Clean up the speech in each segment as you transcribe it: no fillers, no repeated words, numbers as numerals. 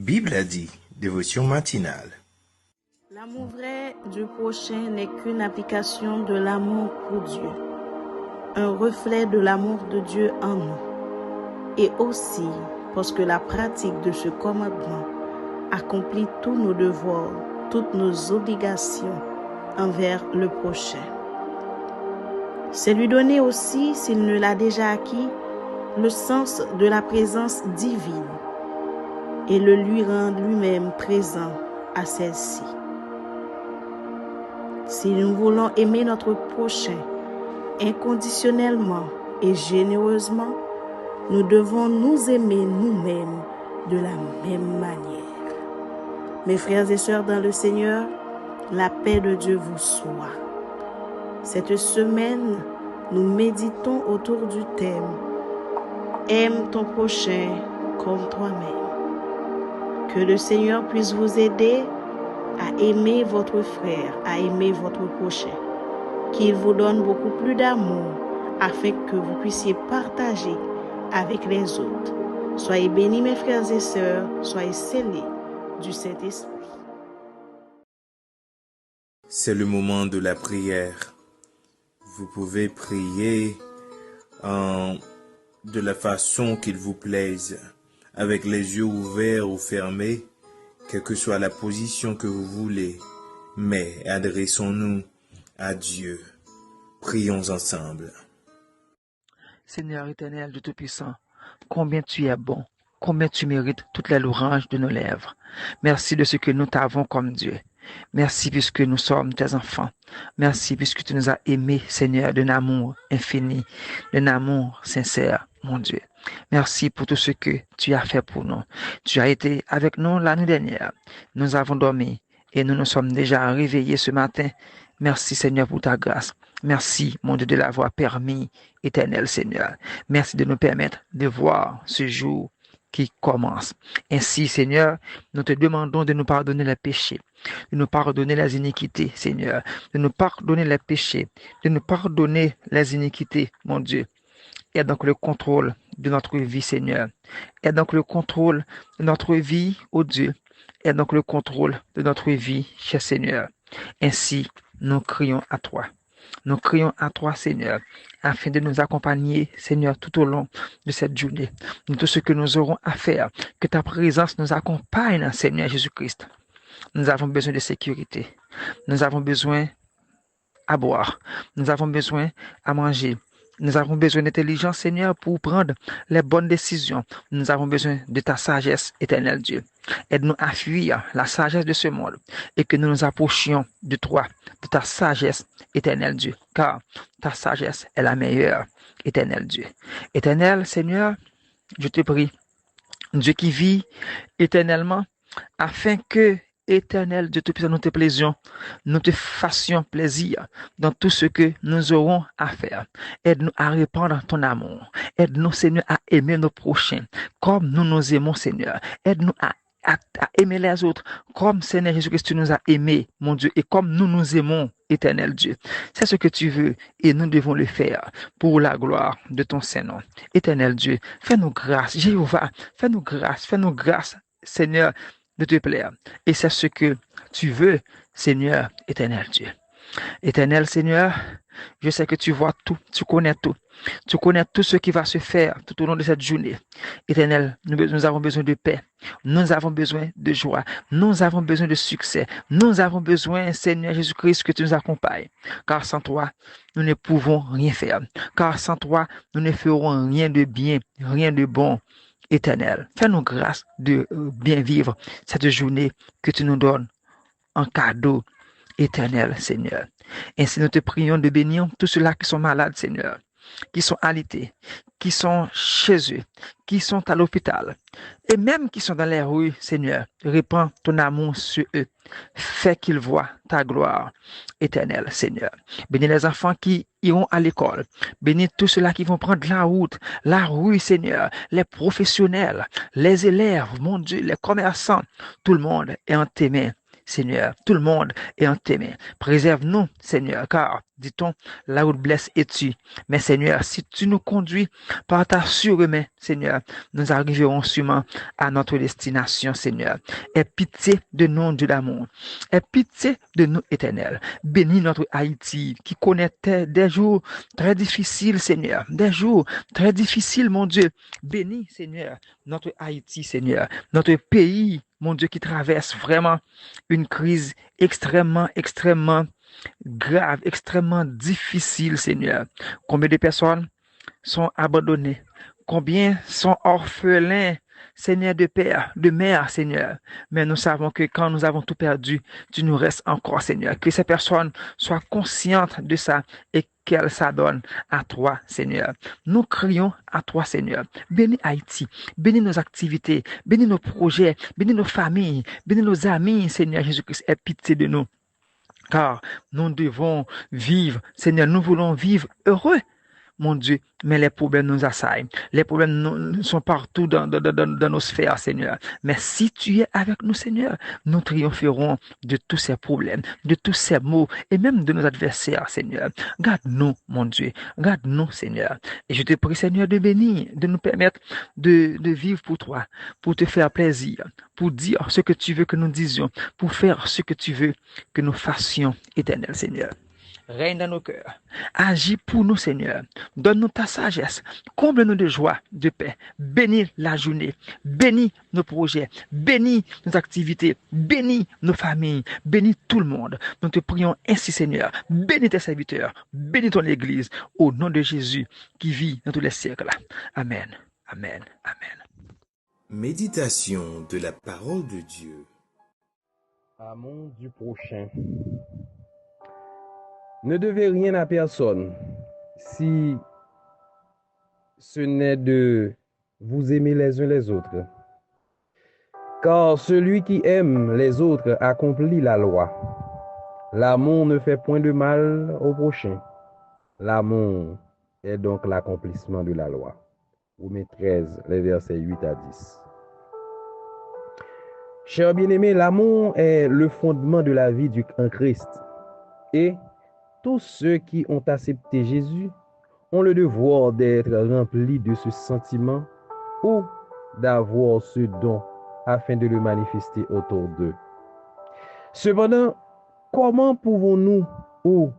Bible a dit, dévotion matinale. L'amour vrai du prochain n'est qu'une application de l'amour pour Dieu, un reflet de l'amour de Dieu en nous. Et aussi parce que la pratique de ce commandement accomplit tous nos devoirs, toutes nos obligations envers le prochain. C'est lui donner aussi, s'il ne l'a déjà acquis, le sens de la présence divine et le lui rendre lui-même présent à celle-ci. Si nous voulons aimer notre prochain inconditionnellement et généreusement, nous devons nous aimer nous-mêmes de la même manière. Mes frères et sœurs dans le Seigneur, la paix de Dieu vous soit. Cette semaine, nous méditons autour du thème « Aime ton prochain comme toi-même ». Que le Seigneur puisse vous aider à aimer votre frère, à aimer votre prochain. Qu'il vous donne beaucoup plus d'amour afin que vous puissiez partager avec les autres. Soyez bénis mes frères et sœurs, soyez scellés du Saint-Esprit. C'est le moment de la prière. Vous pouvez prier de la façon qu'il vous plaise, avec les yeux ouverts ou fermés, quelle que soit la position que vous voulez, mais adressons-nous à Dieu. Prions ensemble. Seigneur éternel, Dieu Tout-Puissant, combien tu es bon, combien tu mérites toute la louange de nos lèvres. Merci de ce que nous t'avons comme Dieu. Merci puisque nous sommes tes enfants. Merci puisque tu nous as aimés, Seigneur, d'un amour infini, d'un amour sincère, mon Dieu. Merci pour tout ce que tu as fait pour nous. Tu as été avec nous la nuit dernière. Nous avons dormi et nous nous sommes déjà réveillés ce matin. Merci, Seigneur, pour ta grâce. Merci, mon Dieu, de l'avoir permis, éternel Seigneur. Merci de nous permettre de voir ce jour qui commence. Ainsi, Seigneur, nous te demandons de nous pardonner les péchés, de nous pardonner les iniquités, Seigneur, de nous pardonner les péchés, de nous pardonner les iniquités, mon Dieu. Et donc le contrôle de notre vie, Seigneur. Et donc le contrôle de notre vie, ô Dieu. Et donc le contrôle de notre vie, cher Seigneur. Ainsi, nous crions à toi. Nous crions à toi, Seigneur, afin de nous accompagner, Seigneur, tout au long de cette journée. De tout ce que nous aurons à faire, que ta présence nous accompagne, Seigneur Jésus-Christ. Nous avons besoin de sécurité. Nous avons besoin à boire. Nous avons besoin à manger. Nous avons besoin d'intelligence, Seigneur, pour prendre les bonnes décisions. Nous avons besoin de ta sagesse, éternel Dieu. Aide-nous à fuir la sagesse de ce monde et que nous nous approchions de toi, de ta sagesse, éternel Dieu. Car ta sagesse est la meilleure, éternel Dieu. Éternel Seigneur, je te prie, Dieu qui vit éternellement, afin que Éternel Dieu Tout-Puissant, nous te plaisions, nous te fassions plaisir dans tout ce que nous aurons à faire. Aide-nous à répandre ton amour. Aide-nous, Seigneur, à aimer nos prochains comme nous nous aimons, Seigneur. Aide-nous à aimer les autres comme, Seigneur Jésus-Christ, tu nous as aimés, mon Dieu, et comme nous nous aimons, éternel Dieu. C'est ce que tu veux et nous devons le faire pour la gloire de ton Saint-Nom. Éternel Dieu, fais-nous grâce. Jéhovah, fais-nous grâce, Seigneur, de te plaire. Et c'est ce que tu veux, Seigneur, éternel Dieu. Éternel Seigneur, je sais que tu vois tout, tu connais tout. Tu connais tout ce qui va se faire tout au long de cette journée. Éternel, nous avons besoin de paix. Nous avons besoin de joie. Nous avons besoin de succès. Nous avons besoin, Seigneur Jésus-Christ, que tu nous accompagnes. Car sans toi, nous ne pouvons rien faire. Car sans toi, nous ne ferons rien de bien, rien de bon. Éternel, fais-nous grâce de bien vivre cette journée que tu nous donnes en cadeau, éternel Seigneur. Ainsi, nous te prions de bénir tous ceux-là qui sont malades, Seigneur, qui sont alités, qui sont chez eux, qui sont à l'hôpital, et même qui sont dans les rues, Seigneur. Répands ton amour sur eux. Fais qu'ils voient ta gloire, éternelle, Seigneur. Bénis les enfants qui iront à l'école. Bénis tous ceux-là qui vont prendre la rue, Seigneur. Les professionnels, les élèves, mon Dieu, les commerçants. Tout le monde est en tes mains, Seigneur. Tout le monde est en tes mains. Préserve-nous, Seigneur, car, dit-on, la route blesse es-tu. Mais Seigneur, si tu nous conduis par ta surmain, Seigneur, nous arriverons sûrement à notre destination, Seigneur. Aie pitié de nous, Dieu d'amour. Aie pitié de nous, Éternel. Bénis notre Haïti qui connaît des jours très difficiles, Seigneur. Des jours très difficiles, mon Dieu. Bénis, Seigneur, notre Haïti, Seigneur. Notre pays, mon Dieu, qui traverse vraiment une crise extrêmement grave, extrêmement difficile, Seigneur. Combien de personnes sont abandonnées? Combien sont orphelins, Seigneur, de père, de mère, Seigneur. Mais nous savons que quand nous avons tout perdu, tu nous restes encore, Seigneur. Que ces personnes soient conscientes de ça et qu'elles s'adonnent à toi, Seigneur. Nous crions à toi, Seigneur. Bénis Haïti, bénis nos activités, bénis nos projets, bénis nos familles, bénis nos amis, Seigneur Jésus-Christ. Aie pitié de nous. Car nous devons vivre, Seigneur, nous voulons vivre heureux, mon Dieu, mais les problèmes nous assaillent. Les problèmes sont partout dans nos sphères, Seigneur. Mais si tu es avec nous, Seigneur, nous triompherons de tous ces problèmes, de tous ces maux, et même de nos adversaires, Seigneur. Garde-nous, mon Dieu. Garde-nous, Seigneur. Et je te prie, Seigneur, de bénir, de nous permettre de vivre pour toi, pour te faire plaisir, pour dire ce que tu veux que nous disions, pour faire ce que tu veux que nous fassions, éternel Seigneur. Règne dans nos cœurs. Agis pour nous, Seigneur. Donne-nous ta sagesse. Comble-nous de joie, de paix. Bénis la journée. Bénis nos projets. Bénis nos activités. Bénis nos familles. Bénis tout le monde. Nous te prions ainsi, Seigneur. Bénis tes serviteurs. Bénis ton Église. Au nom de Jésus qui vit dans tous les siècles. Amen. Amen. Amen. Méditation de la parole de Dieu. Amour du prochain. Ne devez rien à personne si ce n'est de vous aimer les uns les autres. Car celui qui aime les autres accomplit la loi. L'amour ne fait point de mal au prochain. L'amour est donc l'accomplissement de la loi. Romains 13, les versets 8 à 10. Chers bien-aimés, l'amour est le fondement de la vie en Christ. Et tous ceux qui ont accepté Jésus ont le devoir d'être remplis de ce sentiment ou d'avoir ce don afin de le manifester autour d'eux. Cependant, comment pouvons-nous ou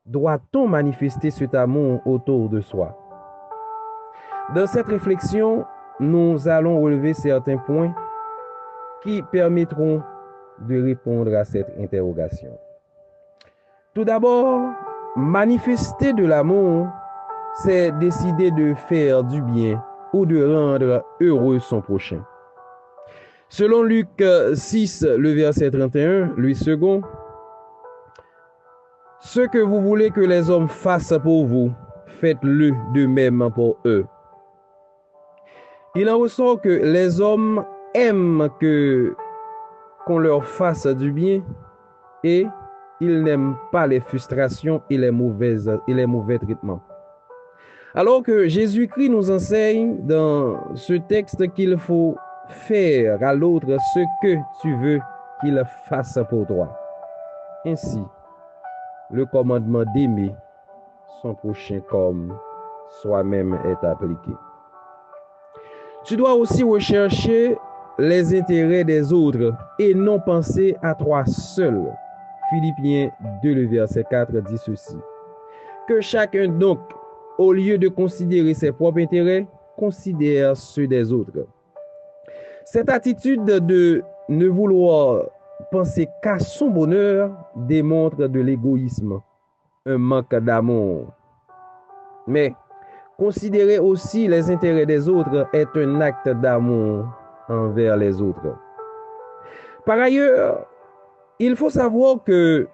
doit-on manifester cet amour autour de soi? Dans cette réflexion, nous allons relever certains points qui permettront de répondre à cette interrogation. Tout d'abord, manifester de l'amour, c'est décider de faire du bien ou de rendre heureux son prochain. Selon Luc 6, le verset 31, lui second, « Ce que vous voulez que les hommes fassent pour vous, faites-le de même pour eux. » Il en ressort que les hommes aiment qu'on leur fasse du bien et ils n'aiment pas les frustrations et les mauvais traitements. Alors que Jésus-Christ nous enseigne dans ce texte qu'il faut faire à l'autre ce que tu veux qu'il fasse pour toi. Ainsi, le commandement d'aimer son prochain comme soi-même est appliqué. Tu dois aussi rechercher les intérêts des autres et non penser à toi seul. Philippiens 2, le verset 4 dit ceci. Que chacun donc, au lieu de considérer ses propres intérêts, considère ceux des autres. Cette attitude de ne vouloir penser qu'à son bonheur démontre de l'égoïsme, un manque d'amour. Mais considérer aussi les intérêts des autres est un acte d'amour envers les autres. Par ailleurs, il faut savoir que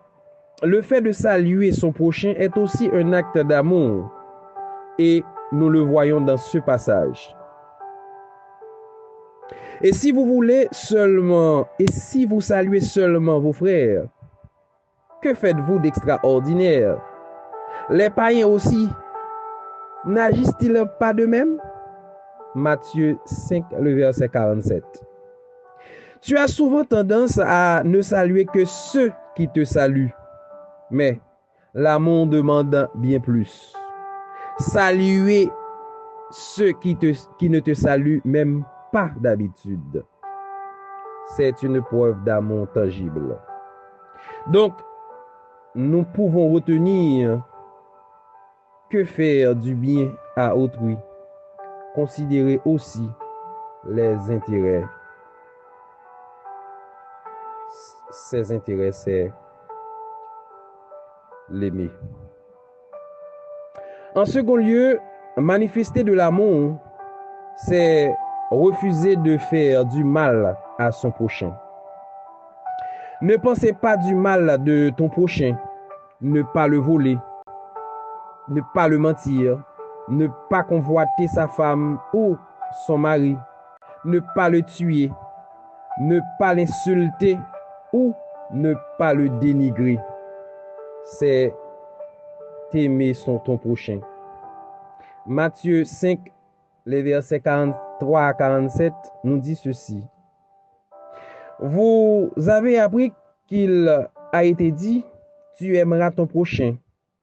le fait de saluer son prochain est aussi un acte d'amour. Et nous le voyons dans ce passage. Et si vous saluez seulement vos frères, que faites-vous d'extraordinaire? Les païens aussi, n'agissent-ils pas de même? Matthieu 5, le verset 47. Tu as souvent tendance à ne saluer que ceux qui te saluent, mais l'amour demande bien plus. Saluer ceux qui ne te saluent même pas d'habitude. C'est une preuve d'amour tangible. Donc, nous pouvons retenir que faire du bien à autrui. Considérer aussi les intérêts. Ses intérêts, c'est l'aimer. En second lieu, manifester de l'amour, c'est refuser de faire du mal à son prochain. Ne pensez pas du mal de ton prochain. Ne pas le voler. Ne pas le mentir. Ne pas convoiter sa femme ou son mari. Ne pas le tuer. Ne pas l'insulter ou ne pas le dénigrer. C'est aimer ton prochain. Matthieu 5, les versets 43 à 47 nous dit ceci. Vous avez appris qu'il a été dit, tu aimeras ton prochain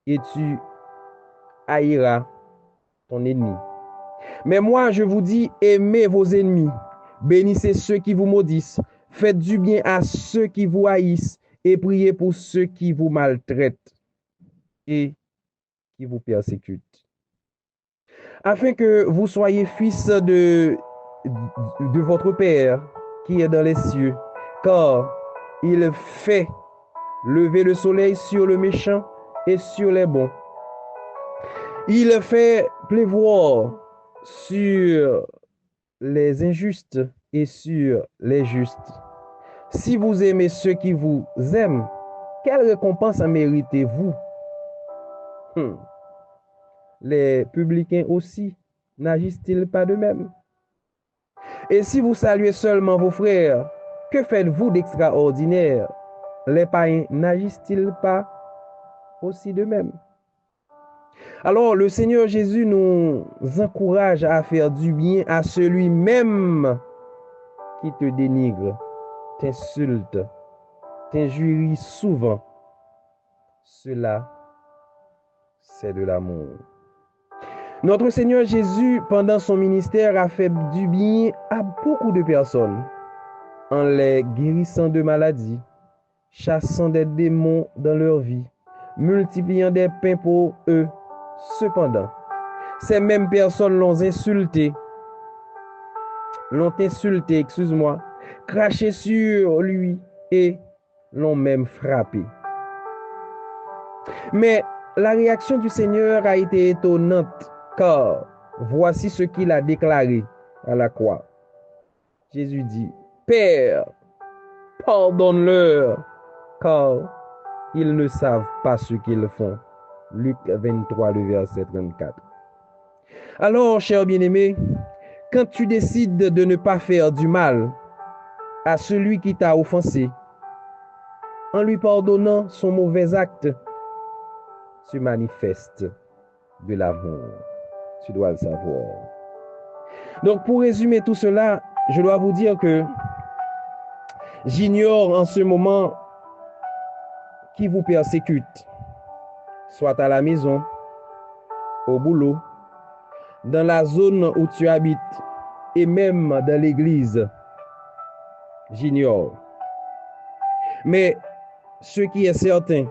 et tu haïras ton ennemi. Mais moi, je vous dis, aimez vos ennemis, bénissez ceux qui vous maudissent, faites du bien à ceux qui vous haïssent et priez pour ceux qui vous maltraitent et qui vous persécutent. Afin que vous soyez fils de votre Père qui est dans les cieux, car il fait lever le soleil sur le méchant et sur les bons. Il fait pleuvoir sur les injustes et sur les justes. Si vous aimez ceux qui vous aiment, quelle récompense en méritez-vous? Les publicains aussi n'agissent-ils pas de même? Et si vous saluez seulement vos frères, que faites-vous d'extraordinaire? Les païens n'agissent-ils pas aussi de même? Alors, le Seigneur Jésus nous encourage à faire du bien à celui-même qui te dénigre, t'insulte, t'injurie souvent. Cela, c'est de l'amour. Notre Seigneur Jésus, pendant son ministère, a fait du bien à beaucoup de personnes, en les guérissant de maladies, chassant des démons dans leur vie, multipliant des pains pour eux. Cependant, ces mêmes personnes l'ont insulté, craché sur lui et l'ont même frappé. Mais la réaction du Seigneur a été étonnante, car voici ce qu'il a déclaré à la croix. Jésus dit, Père, pardonne-leur, car ils ne savent pas ce qu'ils font. Luc 23, le verset 34. Alors, cher bien-aimé, quand tu décides de ne pas faire du mal à celui qui t'a offensé, en lui pardonnant son mauvais acte, tu manifestes de l'amour. Tu dois le savoir. Donc, pour résumer tout cela, je dois vous dire que j'ignore en ce moment qui vous persécute, soit à la maison, au boulot, dans la zone où tu habites et même dans l'église. J'ignore. Mais ce qui est certain,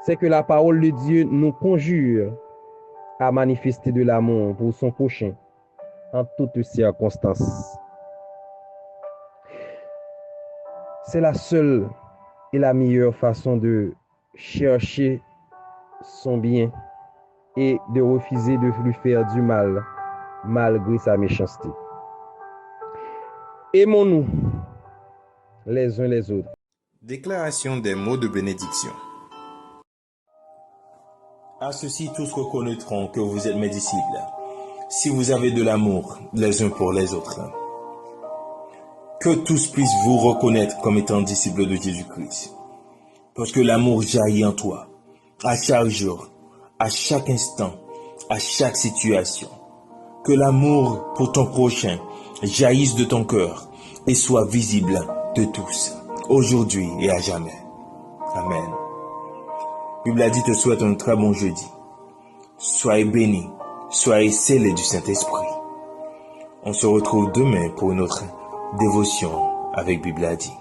c'est que la parole de Dieu nous conjure à manifester de l'amour pour son prochain en toutes circonstances. C'est la seule et la meilleure façon de chercher son bien et de refuser de lui faire du mal malgré sa méchanceté. Aimons-nous les uns les autres. Déclaration des mots de bénédiction. À ceci, tous reconnaîtront que vous êtes mes disciples, si vous avez de l'amour les uns pour les autres. Que tous puissent vous reconnaître comme étant disciples de Jésus-Christ. Parce que l'amour jaillit en toi, à chaque jour, à chaque instant, à chaque situation. Que l'amour pour ton prochain jaillisse de ton cœur et soit visible de tous, aujourd'hui et à jamais. Amen. Bible a dit te souhaite un très bon jeudi. Soyez bénis, soyez scellés du Saint-Esprit. On se retrouve demain pour une autre dévotion avec Bible a dit.